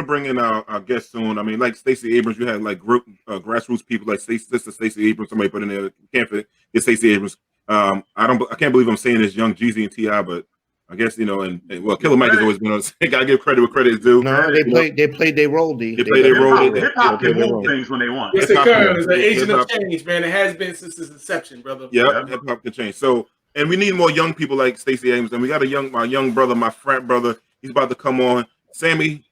bring in our guest soon. I mean, like Stacey Abrams, you had like group grassroots people like Sister Stacey Abrams. Somebody put in there. Can't forget Stacey Abrams. I can't believe I'm saying this, Young Jeezy and T.I., but I guess and well, Killer Mike has always been on. Gotta give credit where credit is due. No, they played their role. They played their role. Hip hop can move things when they want. Yes, it can. It's an agent of change, man. It has been since its inception, brother. Yeah, hip hop can change. So, and we need more young people like Stacey Abrams, and we got my young brother, my frat brother. He's about to come on. Jamie,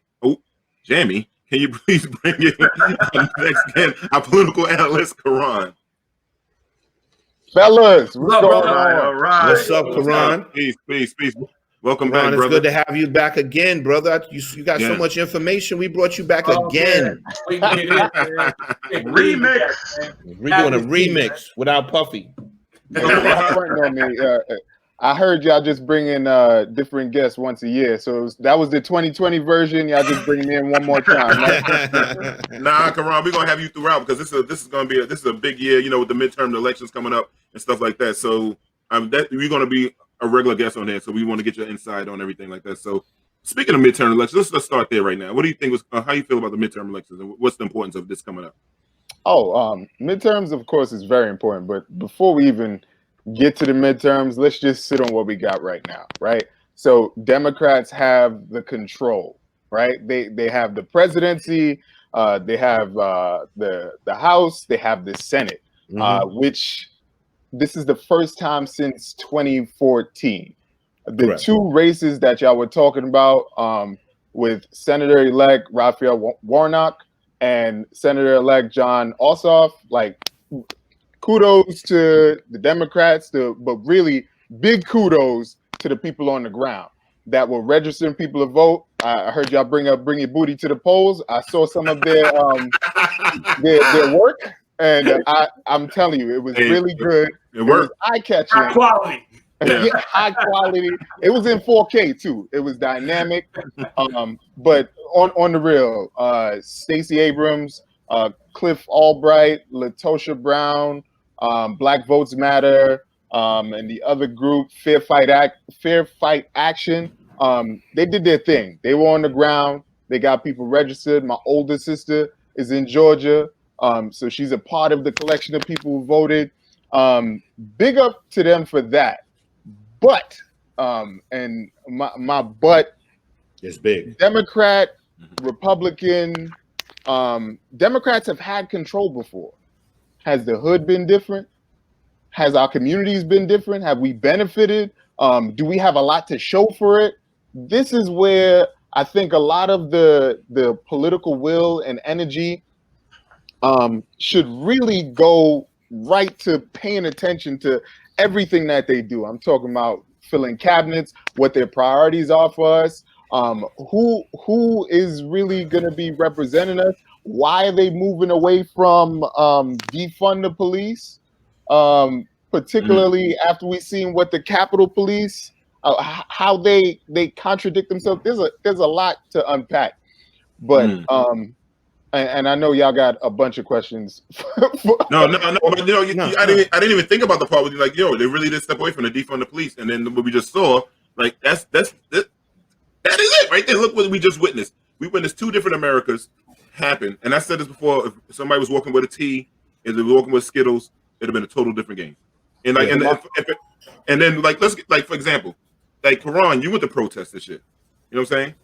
can you please bring in our political analyst, Keron? Fellas, what's going on? All right. What's up, Keron? Peace. Welcome Keron, back, brother. It's good to have you back again, brother. You got so much information. We brought you back again. Remix. We're doing a remix without Puffy. I heard y'all just bring in different guests once a year, so that was the 2020 version. Y'all just bring me in one more time. Nah, Keron, we're gonna have you throughout because this is a big year, with the midterm elections coming up and stuff like that. So you're gonna be a regular guest on there. So we want to get your insight on everything like that. So speaking of midterm elections, let's start there right now. What do you think how you feel about the midterm elections and what's the importance of this coming up? Midterms, of course, is very important. But before we even get to the midterms, let's just sit on what we got right now, right? So Democrats have the control, right? They have the presidency, they have the House, they have the Senate, which this is the first time since 2014. The two races that y'all were talking about with Senator-elect Raphael Warnock and Senator-elect Jon Ossoff, like, kudos to the Democrats, but really big kudos to the people on the ground that were registering people to vote. I heard y'all bring your booty to the polls. I saw some of their work, and I'm telling you, it was really good. It was eye-catching. High quality. Yeah, high quality. It was in 4K too. It was dynamic. But on the real, Stacey Abrams, Cliff Albright, Latosha Brown, Black Votes Matter, and the other group, Fair Fight Action. They did their thing. They were on the ground. They got people registered. My older sister is in Georgia, so she's a part of the collection of people who voted. Big up to them for that. But and my butt is big. Democrat, Republican, Democrats have had control before. Has the hood been different? Has our communities been different? Have we benefited? Do we have a lot to show for it? This is where I think a lot of the political will and energy should really go right to paying attention to everything that they do. I'm talking about filling cabinets, what their priorities are for us, who is really going to be representing us. Why are they moving away from defund the police, particularly after we've seen what the Capitol Police, how they contradict themselves? There's a lot to unpack, but and I know y'all got a bunch of questions. No. But I didn't even think about the part where you're like, they really did step away from the defund the police, and then what we just saw, like that is it right there. Look what we just witnessed. We witnessed two different Americas happen, and I said this before. If somebody was walking with a T, if they were walking with Skittles, it'd have been a total different game. And like, and then like, let's get, like, for example, like Keron, you went to protest this shit. You know what I'm saying?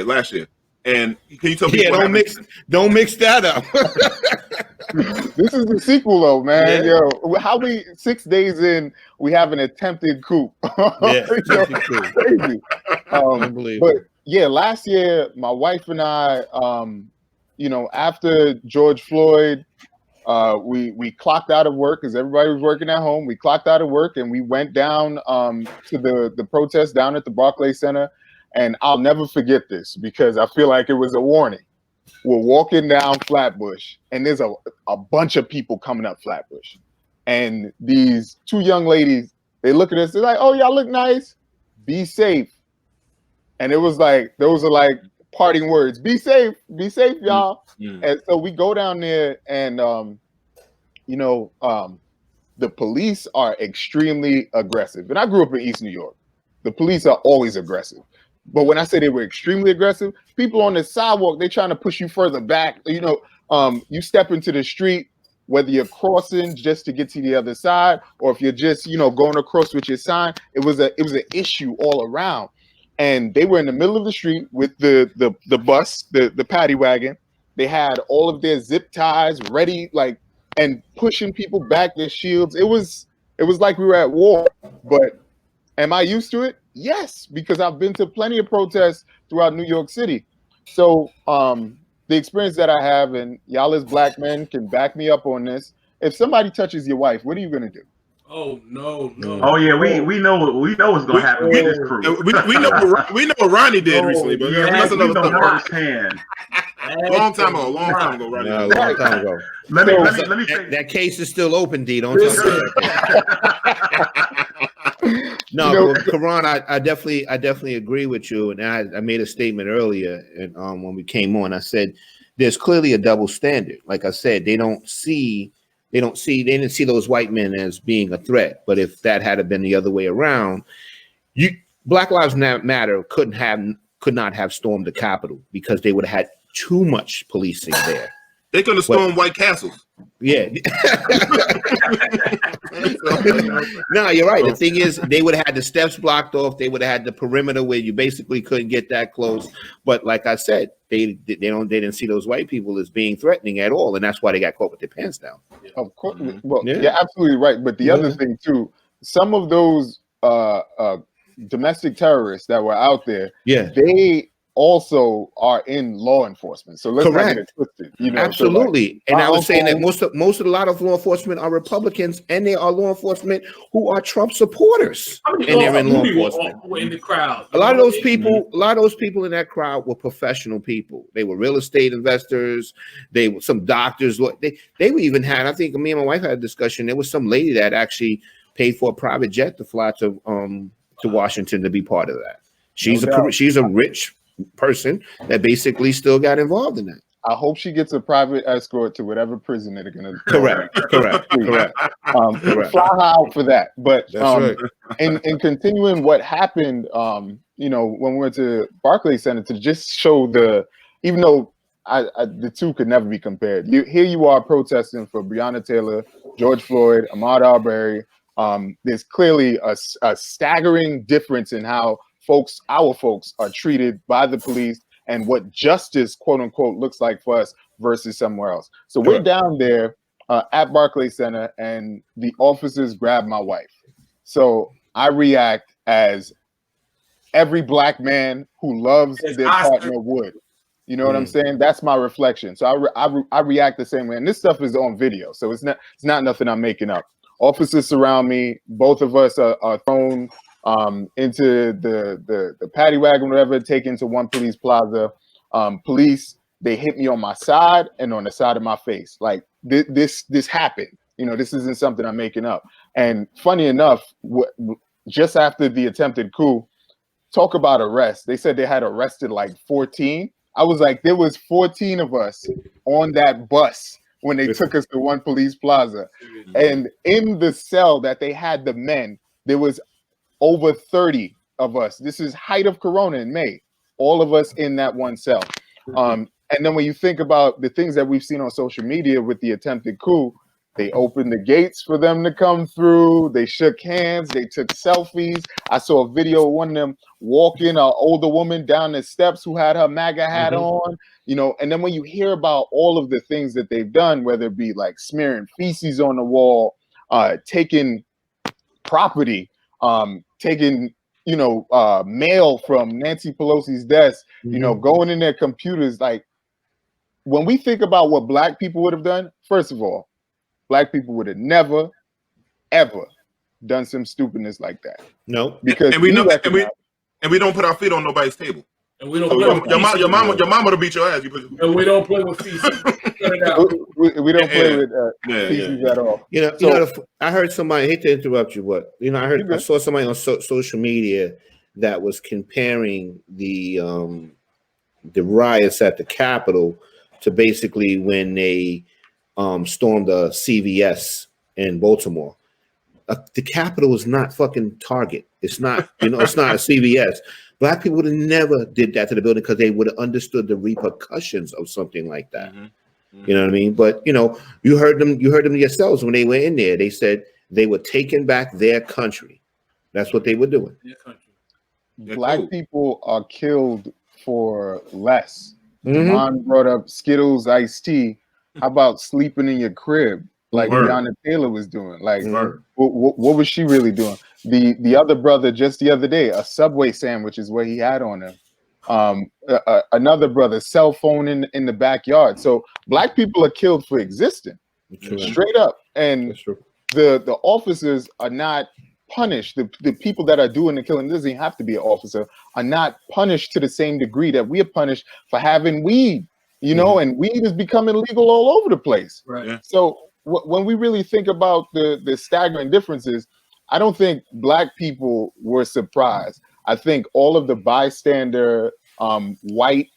Last year. And can you tell me? Yeah, don't mix that up. This is the sequel, though, man. Yeah. Yo, how we 6 days in, we have an attempted coup. Yeah, crazy. Unbelievable. But yeah, last year, my wife and I, after George Floyd, we clocked out of work because everybody was working at home. We clocked out of work and we went down to the protest down at the Barclays Center. And I'll never forget this because I feel like it was a warning. We're walking down Flatbush and there's a bunch of people coming up Flatbush. And these two young ladies, they look at us, they're like, "Oh, y'all look nice. Be safe." And it was like, those are like parting words. Be safe, y'all. Mm-hmm. And so we go down there and, the police are extremely aggressive. And I grew up in East New York. The police are always aggressive. But when I say they were extremely aggressive, people on the sidewalk, they're trying to push you further back. You step into the street, whether you're crossing just to get to the other side, or if you're just, going across with your sign, it was an issue all around. And they were in the middle of the street with the bus, the paddy wagon. They had all of their zip ties ready, and pushing people back, their shields. It was like we were at war. But am I used to it? Yes, because I've been to plenty of protests throughout New York City. So the experience that I have, and y'all as black men can back me up on this. If somebody touches your wife, what are you gonna do? Oh no. Oh yeah, we know what's gonna happen with this crew. We know what Ronnie did recently, but that's we another know story. firsthand. Long time ago, Ronnie. Yeah, a long time ago. Let me say That case is still open, D. Don't tell me that. No, Keron, I definitely agree with you. And I made a statement earlier, and when we came on, I said there's clearly a double standard. Like I said, they didn't see those white men as being a threat. But if that had been the other way around, Black Lives Matter could not have stormed the Capitol because they would have had too much policing there. They could have stormed White Castles. Yeah. No, you're right. The thing is, they would have had the steps blocked off. They would have had the perimeter where you basically couldn't get that close. But like I said, they didn't see those white people as being threatening at all, and that's why they got caught with their pants down. Of course. Well, you're absolutely right. But the other thing too, some of those domestic terrorists that were out there, they also are in law enforcement. So let's not get it twisted. Absolutely. So and I was saying that a lot of law enforcement are Republicans, and they are law enforcement who are Trump supporters. And they're in law enforcement. In the crowd. A lot of those people in that crowd were professional people. They were real estate investors. They were some doctors. They even had, I think me and my wife had a discussion. There was some lady that actually paid for a private jet to fly to Washington to be part of that. She's a rich person that basically still got involved in that. I hope she gets a private escort to whatever prison they're going to. Correct. Fly her out for that. But right. and continuing what happened, when we went to Barclays Center to just show even though the two could never be compared. Here you are protesting for Breonna Taylor, George Floyd, Ahmaud Arbery. There's clearly a staggering difference in how our folks are treated by the police and what justice, quote unquote, looks like for us versus somewhere else. So we're down there at Barclays Center, and the officers grab my wife. So I react as every black man who loves their partner would. You know what I'm saying? That's my reflection. So I react the same way. And this stuff is on video, so it's not nothing I'm making up. Officers surround me. Both of us are thrown into the paddy wagon, whatever, taken to one police plaza. Police, they hit me on my side and on the side of my face. Like this happened. This isn't something I'm making up. And funny enough, just after the attempted coup, talk about arrest. They said they had arrested like 14. I was like, there was 14 of us on that bus when they took us to one police plaza. And in the cell that they had the men, there was over 30 of us. This is height of Corona in May. All of us in that one cell. And then when you think about the things that we've seen on social media with the attempted coup, they opened the gates for them to come through. They shook hands. They took selfies. I saw a video of one of them walking an older woman down the steps who had her MAGA hat on. And then when you hear about all of the things that they've done, whether it be like smearing feces on the wall, taking property, taking mail from Nancy Pelosi's desk, going in their computers. Like, when we think about what black people would have done, first of all, black people would have never, ever done some stupidness like that. No, because we don't put our feet on nobody's table. And we don't play your mama to beat your ass. And we don't play with feces. we don't play with feces at all. I heard somebody. I hate to interrupt you, but I saw somebody on social media that was comparing the riots at the Capitol to basically when they stormed the CVS in Baltimore. The Capitol is not fucking Target. It's not, it's not a CVS. Black people would have never did that to the building because they would have understood the repercussions of something like that. You know what I mean? But you heard them yourselves when they were in there. They said they were taking back their country. That's what they were doing. Black people are killed for less. Mom brought up Skittles, iced tea. How about sleeping in your crib like Breonna Taylor was doing? Like, what was she really doing? The other brother just the other day, a Subway sandwich is what he had on him. Another brother, cell phone in the backyard. So Black people are killed for existing, straight up. And the officers are not punished. The people that are doing the killing, doesn't even have to be an officer, are not punished to the same degree that we are punished for having weed. And weed is becoming legal all over the place. Right. Yeah. So when we really think about the staggering differences, I don't think Black people were surprised. I think all of the bystander, white,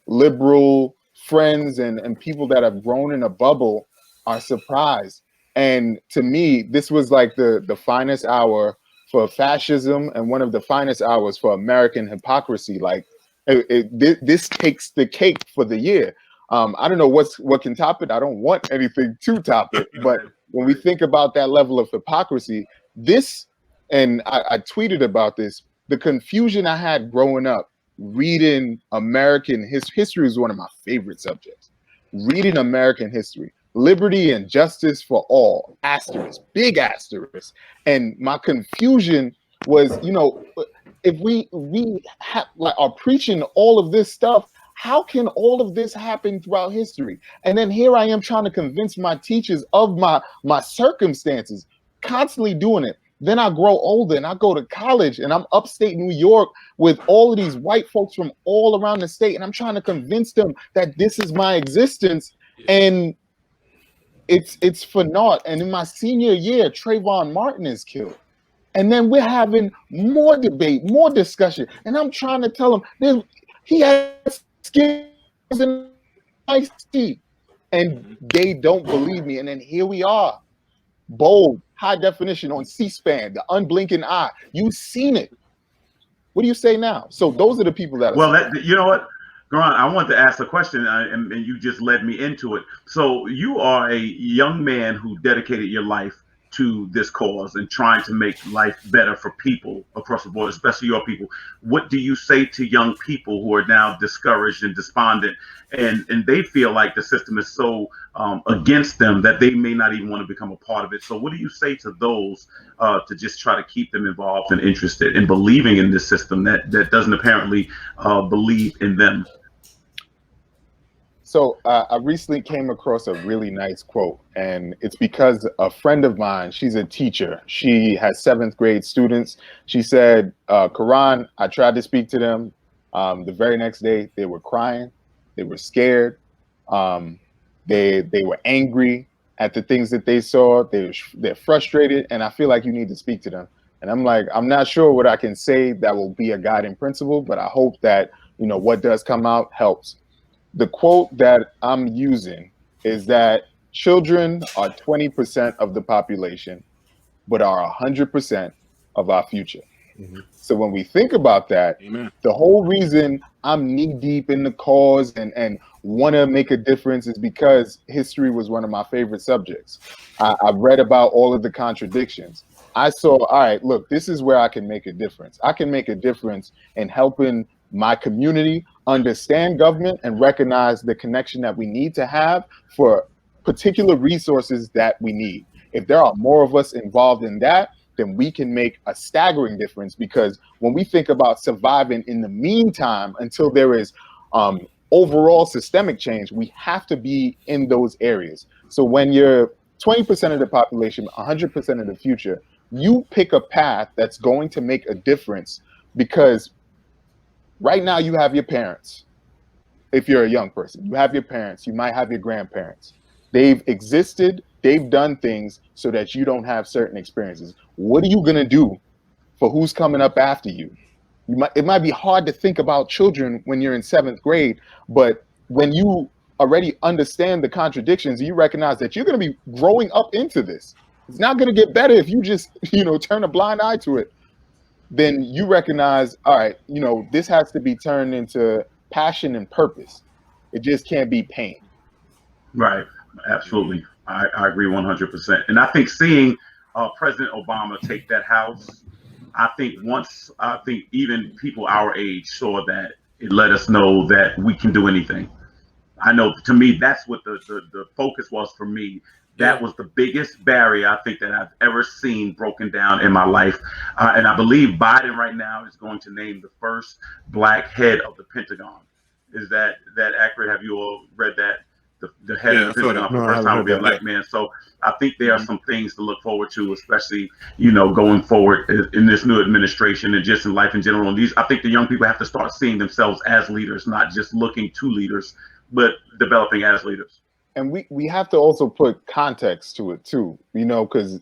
liberal friends and people that have grown in a bubble are surprised. And to me, this was like the finest hour for fascism and one of the finest hours for American hypocrisy. Like this takes the cake for the year. I don't know what can top it. I don't want anything to top it. But when we think about that level of hypocrisy, this, and I tweeted about this, the confusion I had growing up reading American history is one of my favorite subjects. Reading American history, liberty and justice for all, asterisk, big asterisk. And my confusion was, if we are preaching all of this stuff, how can all of this happen throughout history? And then here I am trying to convince my teachers of my circumstances, constantly doing it. Then I grow older and I go to college and I'm upstate New York with all of these white folks from all around the state. And I'm trying to convince them that this is my existence. And it's for naught. And in my senior year, Trayvon Martin is killed. And then we're having more debate, more discussion. And I'm trying to tell him he has skills in iced tea. And they don't believe me. And then here we are. Bold, high definition on C-SPAN, the unblinking eye. You've seen it. What do you say now? So those are the people that are you know what, Keron, I want to ask a question, and you just led me into it. So you are a young man who dedicated your life to this cause and trying to make life better for people across the board, especially your people. What do you say to young people who are now discouraged and despondent, and they feel like the system is so against them that they may not even want to become a part of it? So what do you say to those to just try to keep them involved and interested in believing in this system that doesn't apparently believe in them? So I recently came across a really nice quote, and it's because a friend of mine, she's a teacher. She has 7th grade students. She said, Keron, I tried to speak to them. The very next day, they were crying. They were scared. They were angry at the things that they saw. They're frustrated, and I feel like you need to speak to them. And I'm like, I'm not sure what I can say that will be a guiding principle, but I hope that, what does come out helps. The quote that I'm using is that children are 20% of the population, but are 100% of our future. So when we think about that, the whole reason I'm knee deep in the cause and want to make a difference is because history was one of my favorite subjects. I read about all of the contradictions. I saw, all right, look, this is where I can make a difference. I can make a difference in helping my community understand government and recognize the connection that we need to have for particular resources that we need. If there are more of us involved in that, then we can make a staggering difference, because when we think about surviving in the meantime until there is overall systemic change, we have to be in those areas. So when you're 20% of the population, 100% of the future, you pick a path that's going to make a difference, because right now you have your parents. If you're a young person, you have your parents, you might have your grandparents. They've existed, they've done things so that you don't have certain experiences. What are you gonna do for who's coming up after you? It might be hard to think about children when you're in 7th grade, but when you already understand the contradictions, you recognize that you're gonna be growing up into this. It's not gonna get better if you just, turn a blind eye to it. then you recognize, all right, this has to be turned into passion and purpose. It just can't be pain. Right. Absolutely. I agree 100%. And I think seeing President Obama take that house, I think even people our age saw that, it let us know that we can do anything. I know, to me, that's what the focus was for me. That was the biggest barrier I think that I've ever seen broken down in my life. And I believe Biden right now is going to name the first black head of the Pentagon. Is that accurate? Have you all read that? The head of the Pentagon for the first time will be a black man. So I think there are some things to look forward to, especially, going forward in this new administration and just in life in general. And I think the young people have to start seeing themselves as leaders, not just looking to leaders, but developing as leaders. And we have to also put context to it too, because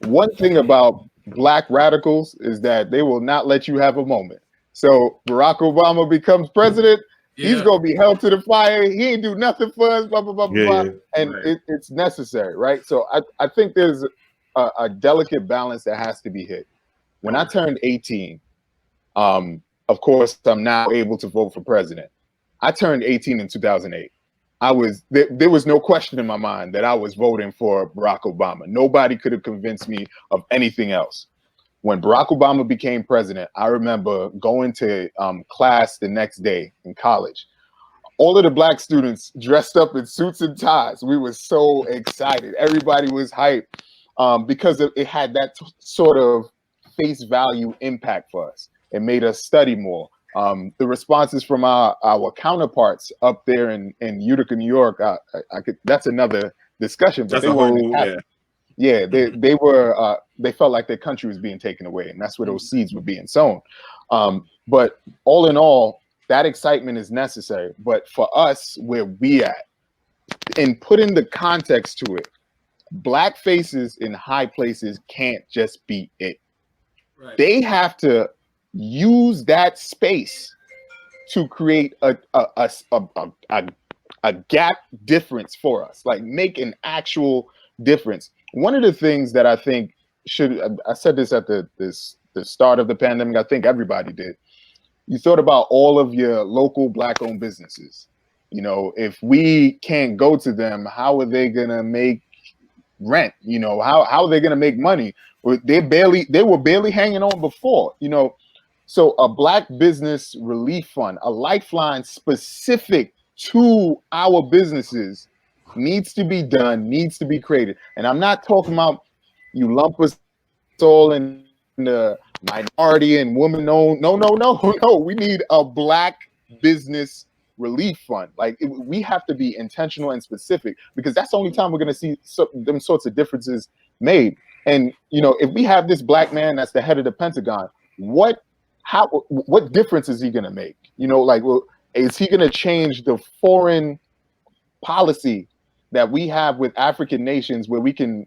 one thing about black radicals is that they will not let you have a moment. So Barack Obama becomes president, he's gonna be held to the fire. He ain't do nothing for us, blah blah blah blah. And it's necessary, right? So I think there's a delicate balance that has to be hit. When I turned 18, of course, I'm now able to vote for president. I turned 18 in 2008. There was no question in my mind that I was voting for Barack Obama. Nobody could have convinced me of anything else. When Barack Obama became president, I remember going to class the next day in college. All of the black students dressed up in suits and ties. We were so excited. Everybody was hyped because it had that sort of face value impact for us. It made us study more. The responses from our counterparts up there in Utica, New York, that's another discussion. But they weren't happy. Yeah, they were. They felt like their country was being taken away, and that's where those seeds were being sown. But all in all, that excitement is necessary. But for us, where we at, and putting the context to it, black faces in high places can't just be it. Right. They have to use that space to create a gap difference for us, like make an actual difference. One of the things that I think I said this at the start of the pandemic, I think everybody did. You thought about all of your local black-owned businesses. If we can't go to them, how are they gonna make rent? How are they gonna make money? They were barely hanging on before. So a black business relief fund, a lifeline specific to our businesses needs to be done, needs to be created. And I'm not talking about you lump us all in the minority and woman owned. No. We need a black business relief fund. Like we have to be intentional and specific, because that's the only time we're going to see them sorts of differences made. And, if we have this black man that's the head of the Pentagon, what difference is he going to make? Is he going to change the foreign policy that we have with African nations where we can,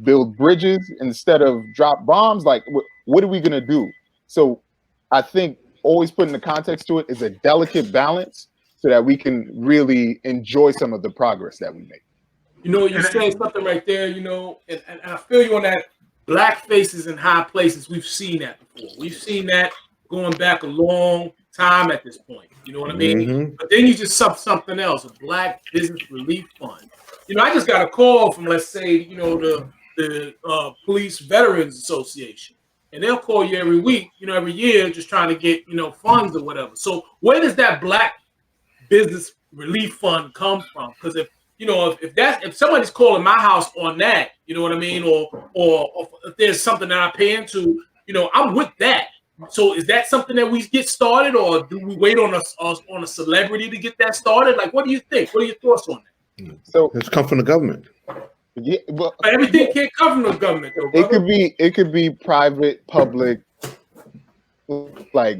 build bridges instead of drop bombs? Like, what are we going to do? So I think always putting the context to it is a delicate balance so that we can really enjoy some of the progress that we make. You're saying something right there, and I feel you on that. Black faces in high places, we've seen that before. We've seen that going back a long time at this point. You know what I mean? Mm-hmm. But then you just something else, a black business relief fund. I just got a call from, let's say, the Police Veterans Association. And they'll call you every week, every year, just trying to get, funds or whatever. So where does that black business relief fund come from? Because if somebody's calling my house on that, you know what I mean, or if there's something that I pay into, I'm with that. So is that something that we get started, or do we wait on a celebrity to get that started? Like, what do you think? What are your thoughts on that? So it's come from the government. Yeah, but everything can't come from the government, though, brother. It could be private, public. Like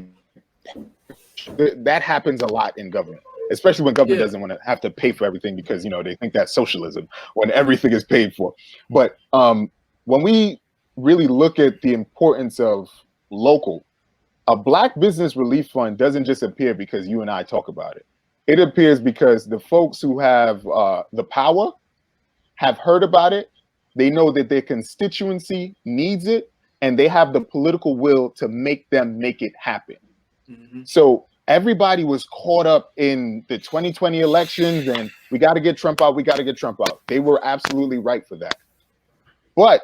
that happens a lot in government, especially when government doesn't want to have to pay for everything because they think that's socialism when everything is paid for. But when we really look at the importance of local, a black business relief fund doesn't just appear because you and I talk about it. It appears because the folks who have the power have heard about it They know that their constituency needs it, and they have the political will to make it happen. Mhm. So everybody was caught up in the 2020 elections and we got to get Trump out. We got to get Trump out. They were absolutely right for that. But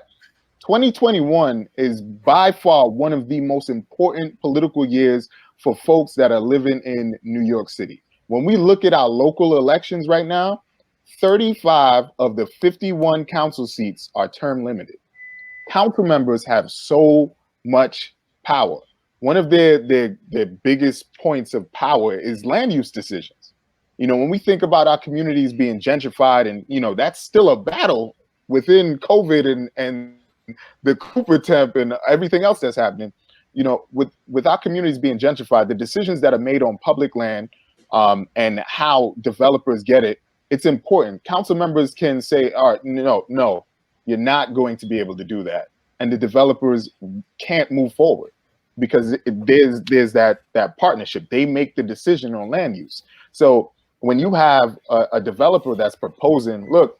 2021 is by far one of the most important political years for folks that are living in New York City. When we look at our local elections right now, 35 of the 51 council seats are term limited. Council members have so much power. One of their biggest points of power is land use decisions. When we think about our communities being gentrified, and that's still a battle within COVID and the Cooper temp and everything else that's happening. With our communities being gentrified, the decisions that are made on public land and how developers get it, it's important. Council members can say, all right, no, you're not going to be able to do that. And the developers can't move forward because there's that partnership. They make the decision on land use. So when you have a developer that's proposing, look,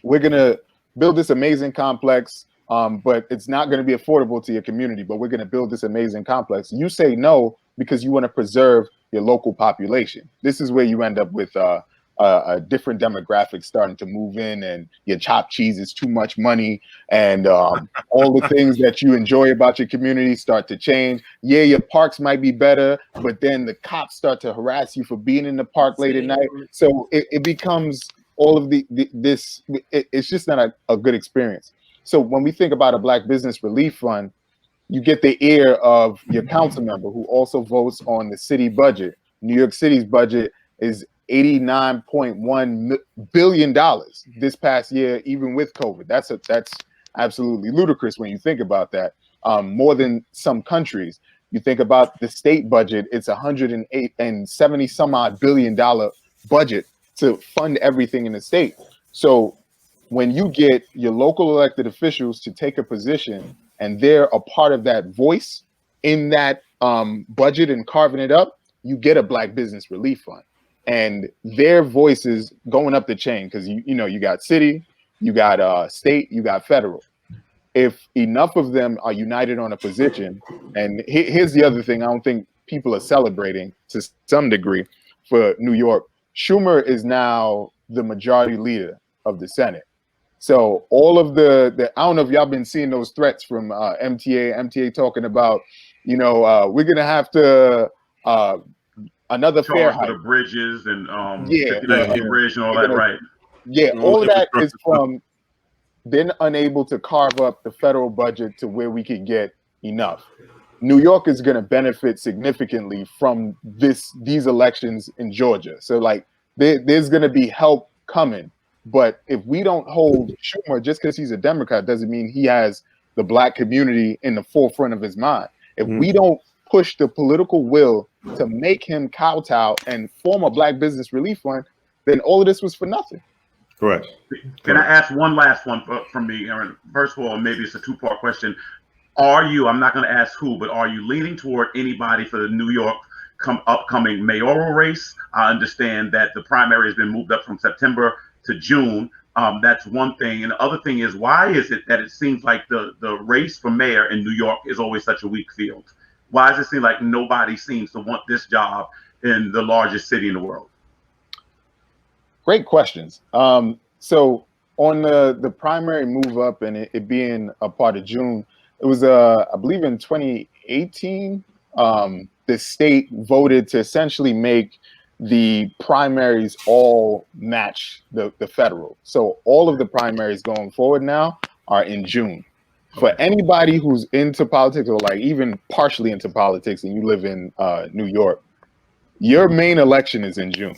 we're going to build this amazing complex, but it's not going to be affordable to your community, but we're going to build this amazing complex. You say no because you want to preserve your local population. This is where you end up with a different demographic starting to move in, and your chopped cheese is too much money, and all the things that you enjoy about your community start to change. Yeah, your parks might be better, but then the cops start to harass you for being in the park late at night. So it becomes all of this. It's just not a good experience. So when we think about a Black Business Relief Fund, you get the ear of your council member who also votes on the city budget. New York City's budget is $89.1 billion this past year, even with COVID. That's absolutely ludicrous when you think about that. More than some countries. You think about the state budget, it's $170 some odd billion budget to fund everything in the state. So when you get your local elected officials to take a position and they're a part of that voice in that budget and carving it up, you get a Black Business Relief Fund. And their voices going up the chain, because you got city, you got state, you got federal. If enough of them are united on a position, and here's the other thing I don't think people are celebrating to some degree for New York, Schumer is now the majority leader of the Senate. So all of the I don't know if y'all been seeing those threats from MTA talking about, we're gonna have to another fair charge for the bridges and the bridge and all that, right? Yeah, all of that is from then unable to carve up the federal budget to where we could get enough. New York is going to benefit significantly from these elections in Georgia. So there's going to be help coming. But if we don't hold Schumer just because he's a Democrat doesn't mean he has the Black community in the forefront of his mind. If we don't push the political will to make him kowtow and form a Black Business Relief Fund, then all of this was for nothing. Correct. Can I ask one last one from me, Aaron? First of all, maybe it's a two-part question. I'm not going to ask who, but are you leaning toward anybody for the New York upcoming mayoral race? I understand that the primary has been moved up from September to June. That's one thing. And the other thing is, why is it that it seems like the race for mayor in New York is always such a weak field? Why does it seem like nobody seems to want this job in the largest city in the world? Great questions. So on the primary move up and it being a part of June, it was I believe in 2018, the state voted to essentially make the primaries all match the federal. So all of the primaries going forward now are in June. For anybody who's into politics or even partially into politics and you live in New York, your main election is in June.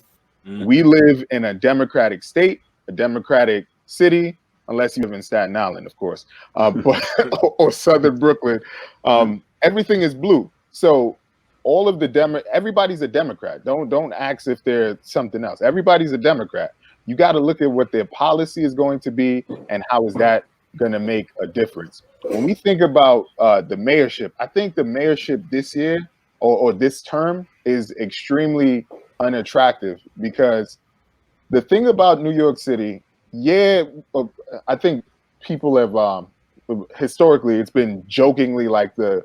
We live in a Democratic state, a Democratic city, unless you live in Staten Island, of course, or Southern Brooklyn. Everything is blue. So all of everybody's a Democrat. Don't ask if they're something else. Everybody's a Democrat. You got to look at what their policy is going to be and how is that going to make a difference. When we think about the mayorship, I think the mayorship this year or this term is extremely unattractive because the thing about New York City, I think people have historically, it's been jokingly like the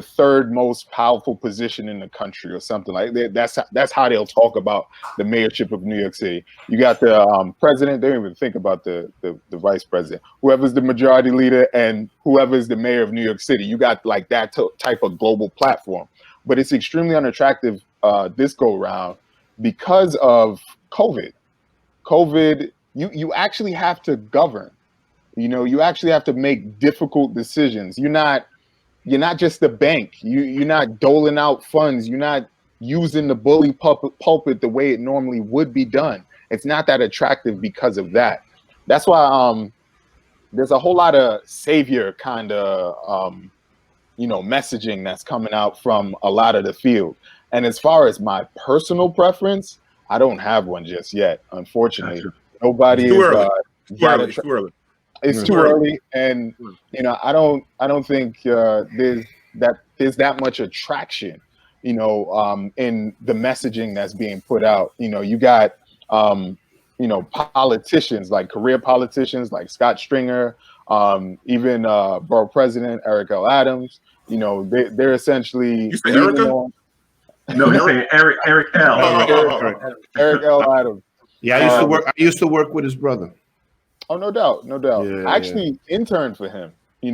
third most powerful position in the country or something like that. That's how they'll talk about the mayorship of New York City. You got the president. They don't even think about the vice president. Whoever's the majority leader and whoever's the mayor of New York City. You got like that type of global platform. But it's extremely unattractive this go round because of COVID. COVID, you actually have to govern. You know, you actually have to make difficult decisions. You're not just a bank. You're not doling out funds. You're not using the bully pulpit the way it normally would be done. It's not that attractive because of that. That's why there's a whole lot of savior kind of messaging that's coming out from a lot of the field. And as far as my personal preference, I don't have one just yet. Unfortunately, nobody it's too is. Early. It's too early. It's too early, and I don't think there's that much attraction, in the messaging that's being put out. You got politicians, like career politicians like Scott Stringer, even Borough President Eric L. Adams. They're essentially. You say Erica? No, he's saying Eric L. Eric L. Adams. Yeah, I used to work with his brother. Oh, no doubt. Yeah, I actually interned for him, in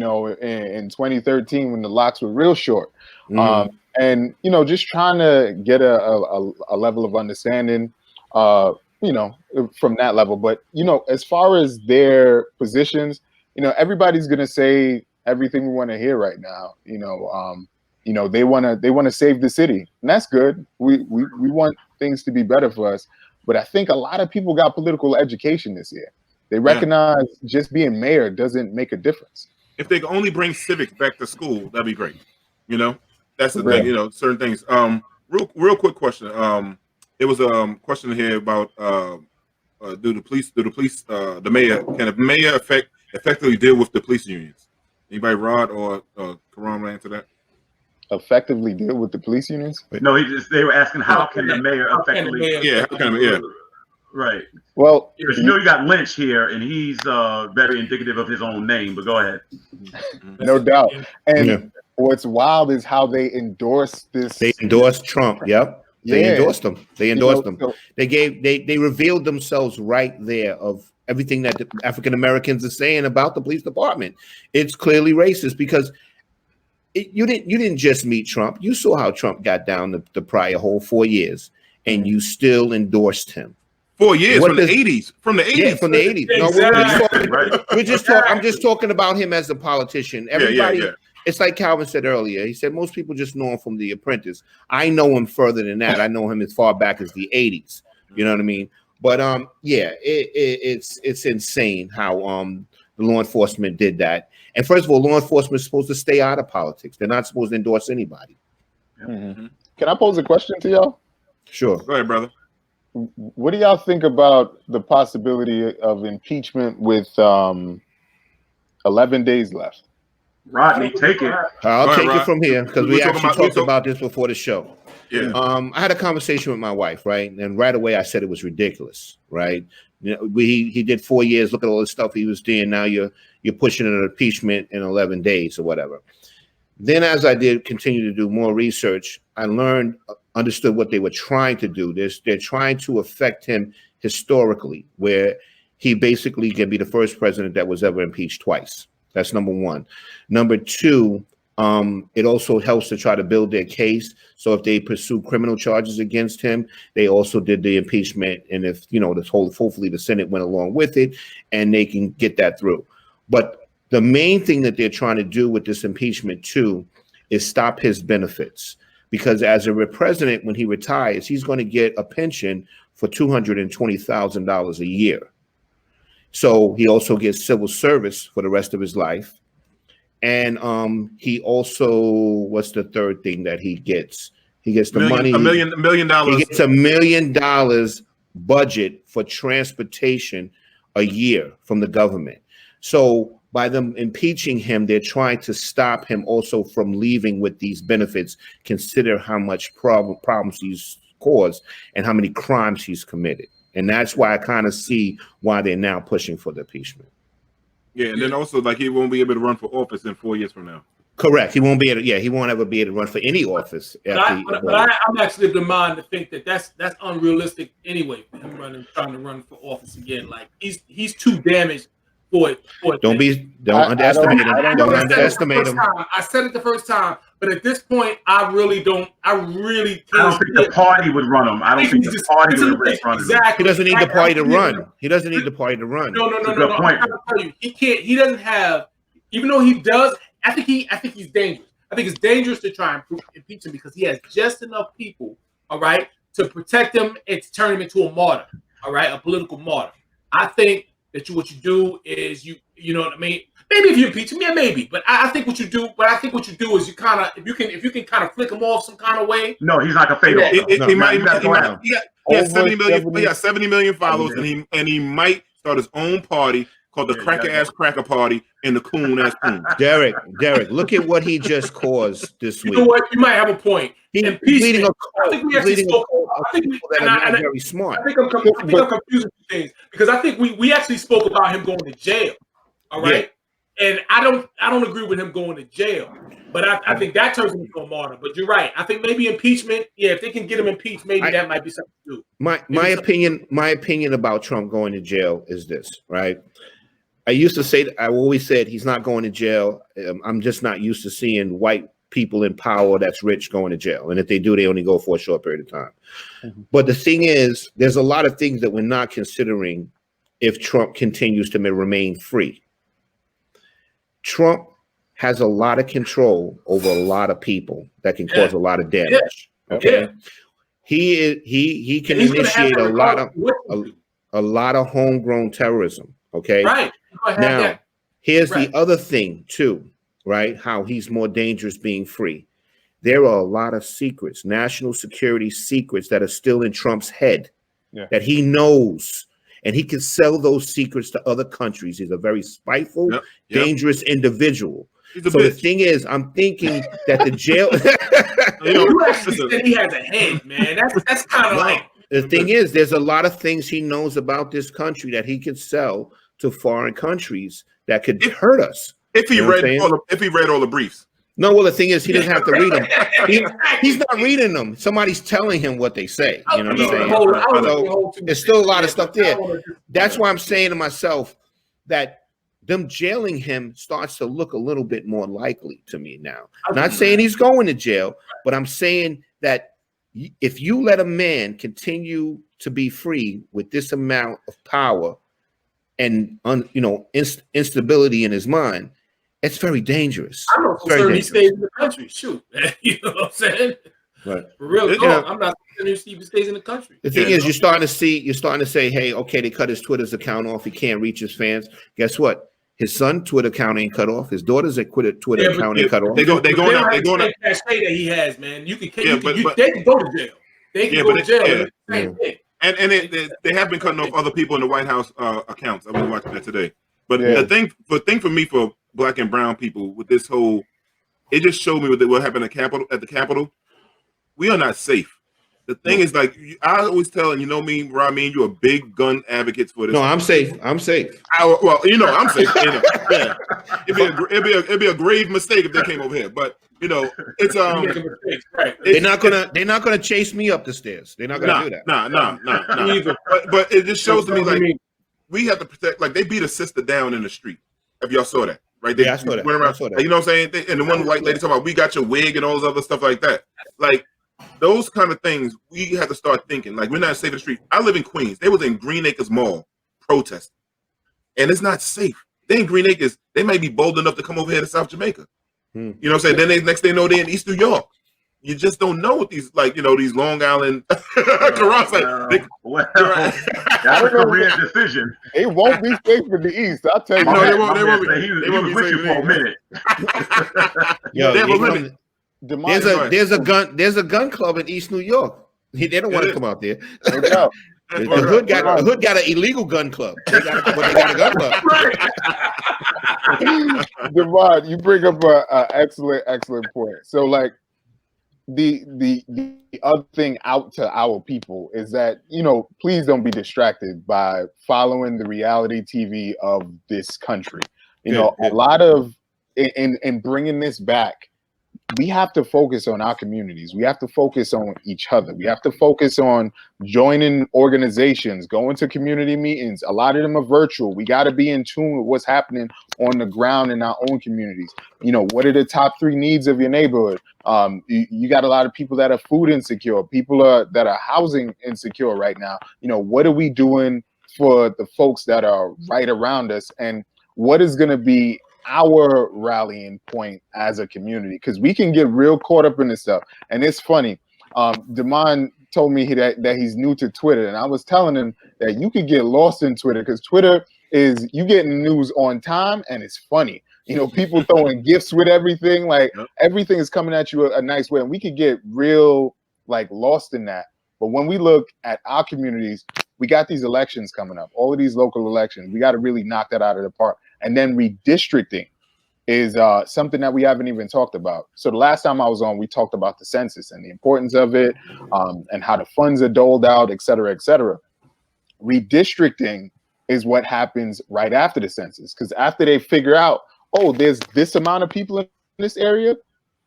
2013 when the locks were real short. And, just trying to get a level of understanding, from that level. But, as far as their positions, everybody's going to say everything we want to hear right now. They want to save the city, and that's good. We want things to be better for us. But I think a lot of people got political education this year. They recognize just being mayor doesn't make a difference. If they could only bring civics back to school, that'd be great. That's the thing. Certain things. Real quick question. There was a question here about the mayor can a mayor effectively deal with the police unions? Anybody, Rod or Keron, answer that? Effectively deal with the police unions? No, they were asking how can the mayor effectively. Right. Well, because you got Lynch here, and he's very indicative of his own name. But go ahead. No doubt. And what's wild is how they endorsed this. They endorsed Trump. Yep. They endorsed him. They revealed themselves right there of everything that the African Americans are saying about the police department. It's clearly racist because you didn't just meet Trump. You saw how Trump got down the prior whole 4 years, and you still endorsed him. 4 years from the 80s. From the 80s. Yeah, from the 80s. No, I'm just talking about him as a politician. Everybody, it's like Calvin said earlier. He said most people just know him from The Apprentice. I know him further than that. I know him as far back as the 80s. You know what I mean? But it's insane how the law enforcement did that. And first of all, law enforcement is supposed to stay out of politics. They're not supposed to endorse anybody. Mm-hmm. Can I pose a question to y'all? Sure. Go ahead, brother. What do y'all think about the possibility of impeachment with 11 days left? Rodney, take it. I'll take it from here because we actually talked about this before the show. Yeah. I had a conversation with my wife, right? And right away I said it was ridiculous, right? He did 4 years. Look at all the stuff he was doing. Now you're pushing an impeachment in 11 days or whatever. Then as I did continue to do more research, I understood what they were trying to do. They're trying to affect him historically, where he basically can be the first president that was ever impeached twice. That's number one. Number two, it also helps to try to build their case. So if they pursue criminal charges against him, they also did the impeachment. And if, hopefully the Senate went along with it and they can get that through. But the main thing that they're trying to do with this impeachment too is stop his benefits. Because as a president, when he retires, he's going to get a pension for $220,000 a year. So he also gets civil service for the rest of his life. And he also, what's the third thing that he gets? He gets the money. $1 million. He gets $1 million budget for transportation a year from the government. So by them impeaching him, they're trying to stop him also from leaving with these benefits. Consider how much problems he's caused and how many crimes he's committed. And that's why I kind of see why they're now pushing for the impeachment. Yeah, and then also like he won't be able to run for office in 4 years from now. Correct. He won't be able to, he won't ever be able to run for any office. But I'm actually of the mind to think that that's unrealistic anyway for him trying to run for office again. Like he's too damaged for it. Don't underestimate him. Don't underestimate him. I said it the first time, but at this point, I really can't. I don't think the party would run him. I don't think the party would run him. Exactly. He doesn't need the party to run. He doesn't need the party to run. No. I'm trying to tell you, he can't. He doesn't have. Even though he does, I think he's dangerous. I think it's dangerous to try and impeach him because he has just enough people, all right, to protect him and to turn him into a martyr, all right, a political martyr. I think that what you do is you know what I mean. Maybe if you impeach him, yeah, maybe. But I think what you do. But I think what you do is you kind of if you can kind of flick him off some kind of way. No, he's not gonna fade off. He might. He has 70 million. He has 70 million followers, and he might start his own party called the Cracker Party and the Coon Ass Coon. Derek, look at what he just caused this week. You know what? You might have a point. He's leading a I think we actually spoke. very smart. I think I'm confusing things because I think we actually spoke about him going to jail. All right, and I don't agree with him going to jail, but I think that turns him into a martyr. But you're right. I think maybe impeachment. Yeah, if they can get him impeached, maybe that might be something to do. My opinion about Trump going to jail is this, right? I always said he's not going to jail. I'm just not used to seeing white people in power that's rich going to jail. And if they do, they only go for a short period of time. Mm-hmm. But the thing is, there's a lot of things that we're not considering if Trump continues to remain free. Trump has a lot of control over a lot of people that can cause a lot of damage. Yeah. Okay. Yeah. He can initiate a lot of homegrown terrorism. Okay. Right. Now, here's the other thing too, right? How he's more dangerous being free. There are a lot of secrets, national security secrets that are still in Trump's head that he knows, and he can sell those secrets to other countries. He's a very spiteful, dangerous individual. So the thing is, I'm thinking that the jail. You actually said he has a head, man. That's kind of like. The thing is, there's a lot of things he knows about this country that he could sell to foreign countries that could hurt us. If he read all the briefs. No, well, the thing is, he doesn't have to read them. He's not reading them. Somebody's telling him what they say. You know what I'm saying? So there's still a lot of stuff there. That's why I'm saying to myself that them jailing him starts to look a little bit more likely to me now. I'm not saying he's going to jail, but I'm saying that if you let a man continue to be free with this amount of power and instability in his mind, it's very dangerous. I'm not concerned he stays in the country. Shoot, you know what I'm saying? Right. For real, I'm not concerned he stays in the country. The thing is, you're starting to say, hey, okay, they cut his Twitter's account off. He can't reach his fans. Guess what? His son's Twitter account ain't cut off. His daughter's Twitter account ain't cut off. They're going up. That that he has, man. They can go to jail. They can go to jail. And they have been cutting off other people in the White House accounts. I was watching that today. But the thing for me, for Black and brown people, with this whole, it just showed me what happened at the Capitol. We are not safe. The thing is, like, I always tell, and you know me, Ramin, you're a big gun advocate for this. No, I'm safe. I'm safe. I'm safe. Yeah. It'd be a grave mistake if they came over here. But it's they're not gonna chase me up the stairs. They're not gonna do that. No. But it just shows to me like we have to protect. Like they beat a sister down in the street. If y'all saw that, right? I saw that. Went around, you know what I'm saying? And the one white lady talking about we got your wig and all this other stuff like that. Like. Those kind of things, we have to start thinking. Like, we're not safe in the street. I live in Queens. They was in Green Acres Mall protesting. And it's not safe. They in Green Acres, they might be bold enough to come over here to South Jamaica. You know what I'm saying? Then next thing you know, they're in East New York. You just don't know what these, these Long Island Keron's like. That's a career decision. It won't be safe in the East. I'll tell you. No, they won't be. He was with you for a minute. They have a limit. There's a gun club in East New York. They don't want to come out there. The hood got an illegal gun club. They got a gun club. Devon, you bring up an excellent point. So, like, the other thing out to our people is that please don't be distracted by following the reality TV of this country. A lot of in bringing this back, we have to focus on our communities. We have to focus on each other. We have to focus on joining organizations, going to community meetings. A lot of them are virtual. We got to be in tune with what's happening on the ground in our own communities. What are the top 3 needs of your neighborhood? You got a lot of people that are food insecure, people that are housing insecure right now. What are we doing for the folks that are right around us? And what is going to be our rallying point as a community? Because we can get real caught up in this stuff. And it's funny. Damon told me that he's new to Twitter, and I was telling him that you could get lost in Twitter, because Twitter is, you getting news on time, and it's funny. People throwing gifts with everything, like everything is coming at you a nice way, and we could get real lost in that. But when we look at our communities, we got these elections coming up, all of these local elections. We got to really knock that out of the park. And then redistricting is something that we haven't even talked about. So the last time I was on, we talked about the census and the importance of it, and how the funds are doled out, et cetera, et cetera. Redistricting is what happens right after the census, because after they figure out, oh, there's this amount of people in this area,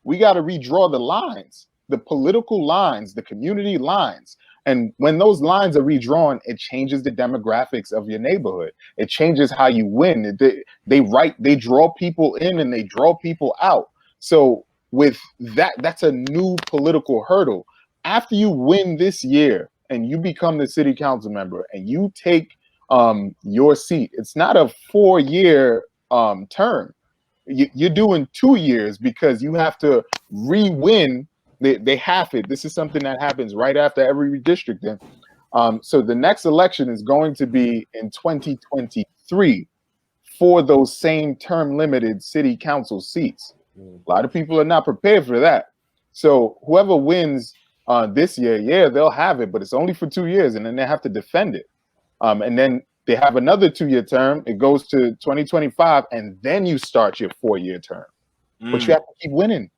we got to redraw the lines, the political lines, the community lines. And when those lines are redrawn, it changes the demographics of your neighborhood. It changes how you win. They draw people in and they draw people out. So with that, that's a new political hurdle. After you win this year and you become the city council member and you take your seat, it's not a 4-year term. You're doing 2 years, because you have to re-win. They have it. This is something that happens right after every redistricting. So the next election is going to be in 2023 for those same term limited city council seats. A lot of people are not prepared for that. So whoever wins this year, they'll have it, but it's only for 2 years, and then they have to defend it. And then they have another 2-year term. It goes to 2025, and then you start your 4-year term. But you have to keep winning.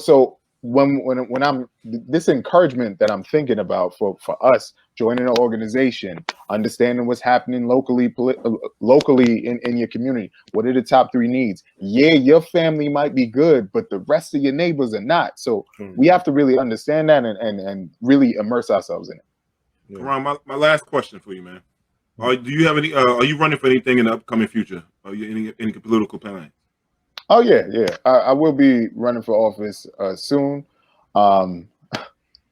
So when I'm this encouragement that I'm thinking about for us joining an organization, understanding what's happening locally in your community, what are the top 3 needs? Yeah, your family might be good, but the rest of your neighbors are not. So we have to really understand that and really immerse ourselves in it. Keron, my last question for you, man. Do you have any? Are you running for anything in the upcoming future? Are you any political plans? Oh yeah. I will be running for office soon,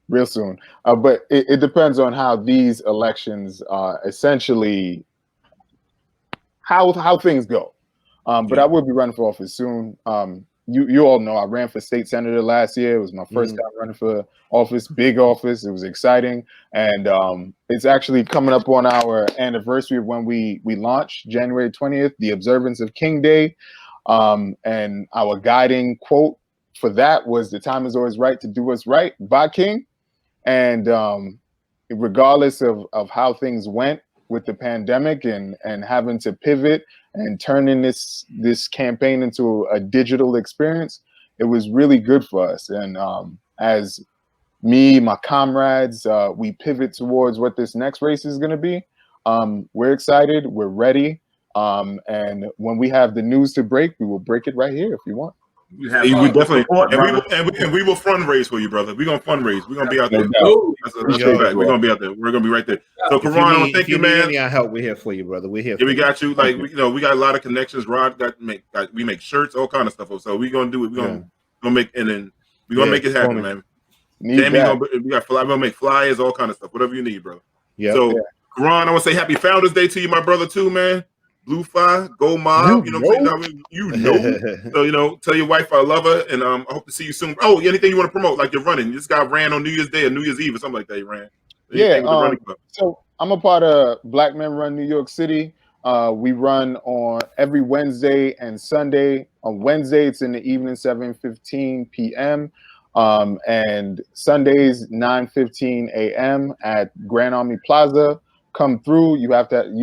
real soon. But it depends on how these elections essentially how things go. But I will be running for office soon. You all know I ran for state senator last year. It was my first time running for office, big office. It was exciting, and it's actually coming up on our anniversary of when we launched, January 20th, the observance of King Day. And our guiding quote for that was, "The time is always right to do what's right" by King. And regardless of how things went with the pandemic and having to pivot and turning this campaign into a digital experience, it was really good for us. And as me, my comrades, we pivot towards what this next race is going to be. We're excited. We're ready. And when we have the news to break, we will break it right here if you want. We definitely support, and we will fundraise for you, brother. We're gonna fundraise. We're gonna be out there. We're gonna be out there. We're gonna be right there. So, Keron, thank you, man. Need our help, we're here for you, brother. We're here. Yeah, we got you. Like, we got a lot of connections. Rod we make shirts, all kind of stuff. So we're gonna do it. We're gonna make it happen, man. We're gonna make flyers, all kind of stuff. Whatever you need, bro. Yeah. So, Keron, I want to say Happy Founders Day to you, my brother, too, man. Blue Fire, Go Mob, So, tell your wife I love her, and I hope to see you soon. Oh, anything you want to promote, like you're running? This guy ran on New Year's Day or New Year's Eve or something like that. He ran. So I'm a part of Black Men Run New York City. We run on every Wednesday and Sunday. On Wednesday, it's in the evening, 7:15 p.m. And Sundays, 9:15 a.m. at Grand Army Plaza. Come through. You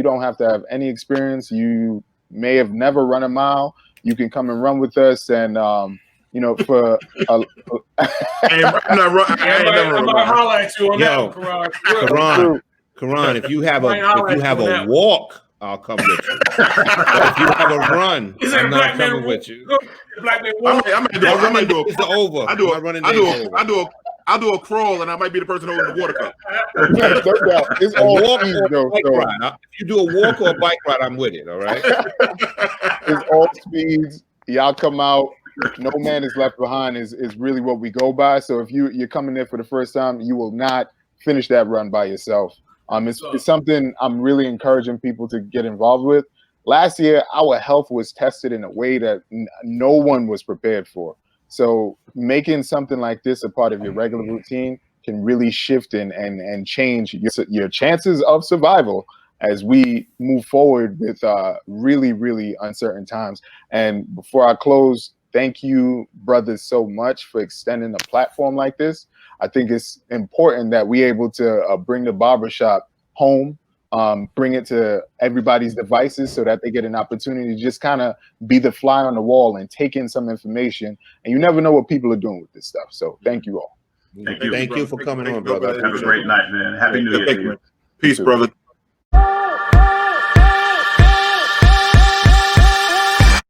don't have to have any experience. You may have never run a mile. You can come and run with us, and for Keron, if you have a walk I'll come with you. But if you have a run, Is it I'm a not black man coming with you. Black man I walk? might do It's the over. I'll do a crawl, and I might be the person holding the water cup. No doubt. It's A all walk speed, or a though. bike So ride. If you do a walk or a bike ride, I'm with it. All right. it's all speeds. Y'all come out. No man is left behind is really what we go by. So if you're coming there for the first time, you will not finish that run by yourself. It's something I'm really encouraging people to get involved with. Last year, our health was tested in a way that no one was prepared for. So making something like this a part of your regular routine can really shift and change your chances of survival as we move forward with really, really uncertain times. And before I close, thank you, brothers, so much for extending a platform like this. I think it's important that we're able to bring the barbershop home, bring it to everybody's devices so that they get an opportunity to just kind of be the fly on the wall and take in some information. And you never know what people are doing with this stuff. So thank you all. Thank you. Thank you for coming on, brother. Have a great night, man. Happy New Year to you. Peace, brother.